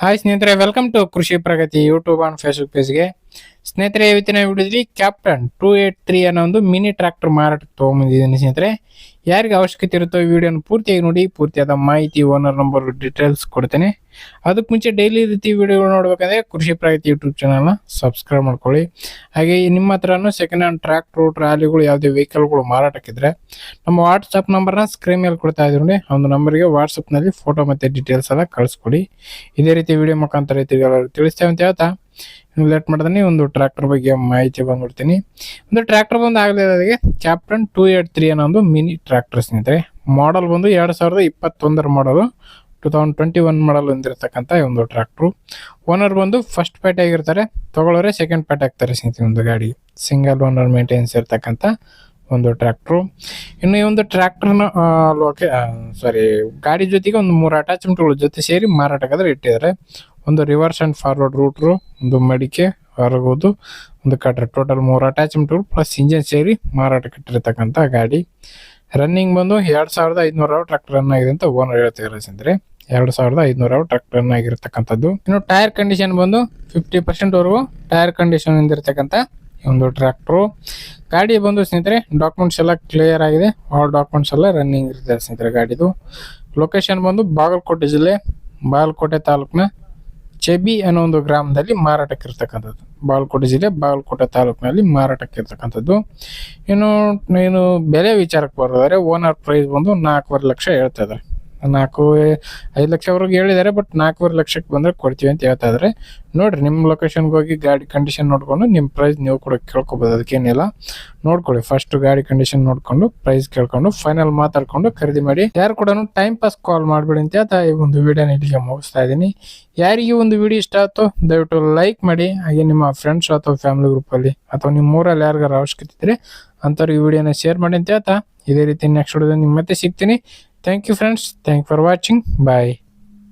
Hi ಸ್ನೇಹಿತರೆ, welcome to ಕೃಷಿ ಪ್ರಗತಿ YouTube and Facebook ಪೇಜ್ಗೆ. ಸ್ನೇಹಿತರೆ, ಇವತ್ತಿನ ವಿಡಿಯೋದಲ್ಲಿ ಕ್ಯಾಪ್ಟನ್ 283 ಅನ್ನೋ ಒಂದು ಮಿನಿ ಟ್ರ್ಯಾಕ್ಟರ್ ಮಾರಾಟಕ್ಕೆ ತೊಗೊಂಬಂದಿದ್ದೀನಿ. ಸ್ನೇಹಿತರೆ, ಯಾರಿಗೆ ಅವಶ್ಯಕತೆ ಇರುತ್ತೋ ವಿಡಿಯೋನ ಪೂರ್ತಿಯಾಗಿ ನೋಡಿ, ಪೂರ್ತಿಯಾದ ಮಾಹಿತಿ, ಓನರ್ ನಂಬರ್, ಡೀಟೇಲ್ಸ್ ಕೊಡ್ತೇನೆ. ಅದಕ್ಕೆ ಮುಂಚೆ ಡೈಲಿ ರೀತಿ ವಿಡಿಯೋ ನೋಡ್ಬೇಕಂದ್ರೆ ಕೃಷಿ ಪ್ರಗತಿ ಯೂಟ್ಯೂಬ್ ಚಾನಲ್ನ ಸಬ್ಸ್ಕ್ರೈಬ್ ಮಾಡ್ಕೊಳ್ಳಿ. ಹಾಗೆ ನಿಮ್ಮ ಹತ್ರನೂ ಸೆಕೆಂಡ್ ಹ್ಯಾಂಡ್ ಟ್ರ್ಯಾಕ್ಟರ್, ಟ್ರಾಲಿಗಳು, ಯಾವುದೇ ವೆಹಿಕಲ್ಗಳು ಮಾರಾಟಕ್ಕಿದ್ರೆ ನಮ್ಮ ವಾಟ್ಸಪ್ ನಂಬರ್ನ ಸ್ಕ್ರೀನ್ ಮೇಲೆ ಕೊಡ್ತಾ ಇದ್ದೀನಿ. ಒಂದು ನಂಬರ್ಗೆ ವಾಟ್ಸಪ್ನಲ್ಲಿ ಫೋಟೋ ಮತ್ತು ಡೀಟೇಲ್ಸ್ ಎಲ್ಲ ಕಳಿಸ್ಕೊಡಿ. ಇದೇ ರೀತಿ ವಿಡಿಯೋ ಮುಖಾಂತರ ತಿಳಿಸ್ತೇವೆ ಅಂತ ಹೇಳ್ತಾ ಇನ್ನು ಲೇಟ್ ಮಾಡ್ತಾನೆ ಒಂದು ಟ್ರ್ಯಾಕ್ಟರ್ ಬಗ್ಗೆ ಮಾಹಿತಿ ಬಂದ್ಬಿಡ್ತೀನಿ. ಒಂದು ಟ್ರ್ಯಾಕ್ಟರ್ ಬಂದು ಆಗಲೇ ಕ್ಯಾಪ್ಟನ್ 283 ಅನ್ನೋ ಒಂದು ಮಿನಿ ಟ್ರ್ಯಾಕ್ಟರ್ ಸ್ನೇಹಿತರೆ. ಮಾಡಲ್ ಬಂದು 2021 ಮಾಡಲು 2021 ಮಾಡಲ್ ಹೊಂದಿರತಕ್ಕಂಥ ಒಂದು ಟ್ರ್ಯಾಕ್ಟ್ರು. ಓನರ್ ಬಂದು ಫಸ್ಟ್ ಪೇಟೆ ಆಗಿರ್ತಾರೆ, ತಗೊಳ್ಳೋರೆ ಸೆಕೆಂಡ್ ಪೇಟೆ ಆಗ್ತಾರೆ ಸ್ನೇಹಿತರೆ. ಒಂದು ಗಾಡಿ ಸಿಂಗಲ್ ಓನರ್ ಮೇಂಟೆನೆನ್ಸ್ ಇರ್ತಕ್ಕಂಥ ಒಂದು ಟ್ರ್ಯಾಕ್ಟ್ರು. ಇನ್ನು ಈ ಒಂದು ಟ್ರ್ಯಾಕ್ಟರ್ನ ಗಾಡಿ ಜೊತೆಗೆ ಒಂದು 3 ಅಟ್ಯಾಚ್ಮೆಂಟ್ಗಳ ಜೊತೆ ಸೇರಿ ಮಾರಾಟಕ್ಕಾದ್ರೆ ಇಟ್ಟಿದ್ದಾರೆ. ಒಂದು ರಿವರ್ಸ್ ಅಂಡ್ ಫಾರ್ವರ್ಡ್ ರೂಟ್ರು, ಒಂದು ಮಡಿಕೆ ಹೊರಗೋದು, ಒಂದು ಕಟ್ರೆ, ಟೋಟಲ್ 3 ಅಟ್ಯಾಚ್ಮೆಂಟ್ಗಳು ಪ್ಲಸ್ ಇಂಜಿನ್ ಸೇರಿ ಮಾರಾಟಕ್ಕೆ ಇಟ್ಟಿರ್ತಕ್ಕಂಥ ಗಾಡಿ. ರನ್ನಿಂಗ್ ಬಂದು 2500 ಅವರ್ ಟ್ರ್ಯಾಕ್ಟರ್ ರನ್ ಆಗಿದೆ ಅಂತ ಓನರ್ ಹೇಳ್ತಿದ್ದಾರೆ ಸ್ನೇಹಿತರೆ. 2500 ಅವರ್ ಟ್ರ್ಯಾಕ್ಟರ್ ರನ್ ಆಗಿರ್ತಕ್ಕಂಥದ್ದು. ಇನ್ನು ಟೈರ್ ಕಂಡೀಷನ್ ಬಂದು 50% ವರೆಗೂ ಟೈರ್ ಕಂಡೀಷನ್ ಹೊಂದಿರತಕ್ಕಂಥ ಒಂದು ಟ್ರ್ಯಾಕ್ಟರ್. ಗಾಡಿ ಬಂದು ಸ್ನೇಹಿತರೆ ಡಾಕ್ಯುಮೆಂಟ್ಸ್ ಎಲ್ಲ ಕ್ಲಿಯರ್ ಆಗಿದೆ, ಆಲ್ ಡಾಕ್ಯುಮೆಂಟ್ಸ್ ಎಲ್ಲ ರನ್ನಿಂಗ್ ಇರುತ್ತೆ ಸ್ನೇಹಿತರೆ. ಗಾಡಿದು ಲೊಕೇಶನ್ ಬಂದು ಬಾಗಲಕೋಟೆ ಜಿಲ್ಲೆ, ಬಾಗಲಕೋಟೆ ತಾಲೂಕಿನ ಚೆಬಿ ಅನ್ನೋ ಒಂದು ಗ್ರಾಮದಲ್ಲಿ ಮಾರಾಟಕ್ಕೆ ಇರ್ತಕ್ಕಂಥದ್ದು. ಬಾಗಲಕೋಟೆ ಜಿಲ್ಲೆ, ಬಾಗಲಕೋಟೆ ತಾಲೂಕಿನಲ್ಲಿ ಮಾರಾಟಕ್ಕೆ ಇರ್ತಕ್ಕಂಥದ್ದು. ಇನ್ನು ಬೆಲೆ ವಿಚಾರಕ್ಕೆ ಬರೋದಾದ್ರೆ ಓನರ್ ಪ್ರೈಸ್ ಬಂದು 4.5 ಲಕ್ಷ ಹೇಳ್ತಾ ಇದ್ದಾರೆ. 4-5 ಲಕ್ಷವರೆಗೂ ಹೇಳಿದ್ದಾರೆ, ಬಟ್ 4.5 ಲಕ್ಷಕ್ಕೆ ಬಂದರೆ ಕೊಡ್ತೀವಿ ಅಂತ ಹೇಳ್ತಾ ಇದ್ದಾರೆ. ನೋಡ್ರಿ, ನಿಮ್ಮ ಲೊಕೇಶನ್ಗೆ ಹೋಗಿ ಗಾಡಿ ಕಂಡೀಷನ್ ನೋಡ್ಕೊಂಡು ನಿಮ್ಮ ಪ್ರೈಸ್ ನೀವು ಕೂಡ ಕೇಳ್ಕೊಬೋದು. ಅದಕ್ಕೇನಿಲ್ಲ, ನೋಡ್ಕೊಳ್ಳಿ. ಫಸ್ಟ್ ಗಾಡಿ ಕಂಡೀಷನ್ ನೋಡ್ಕೊಂಡು ಪ್ರೈಸ್ ಕೇಳ್ಕೊಂಡು ಫೈನಲ್ ಮಾತಾಡ್ಕೊಂಡು ಖರೀದಿ ಮಾಡಿ. ಯಾರು ಕೂಡ ಟೈಮ್ ಪಾಸ್ ಕಾಲ್ ಮಾಡಬೇಡಿ ಅಂತ ಹೇಳ್ತಾ ಈ ಒಂದು ವಿಡಿಯೋನ ಇಲ್ಲಿಗೆ ಮುಗಿಸ್ತಾ ಇದ್ದೀನಿ. ಯಾರಿಗೆ ಒಂದು ವಿಡಿಯೋ ಇಷ್ಟ ಆಯ್ತು ದಯವಿಟ್ಟು ಲೈಕ್ ಮಾಡಿ. ಹಾಗೆ ನಿಮ್ಮ ಫ್ರೆಂಡ್ಸ್ ಅಥವಾ ಫ್ಯಾಮಿಲಿ ಗ್ರೂಪಲ್ಲಿ ಅಥವಾ ನಿಮ್ಮ ಊರಲ್ಲಿ ಯಾರಿಗಾರ ಅವಶ್ಯಕತೆ ಇದ್ದರೆ ಅಂಥವ್ರಿಗೆ ಈ ವಿಡಿಯೋನ ಶೇರ್ ಮಾಡಿ ಅಂತ ಹೇಳ್ತಾ ಇದೇ ರೀತಿ ನೆಕ್ಸ್ಟ್ ವಿಡಿಯೋದಲ್ಲಿ ನಿಮ್ಗೆ ಮತ್ತೆ ಸಿಗ್ತೀನಿ. Thank you friends. Thank you for watching. Bye.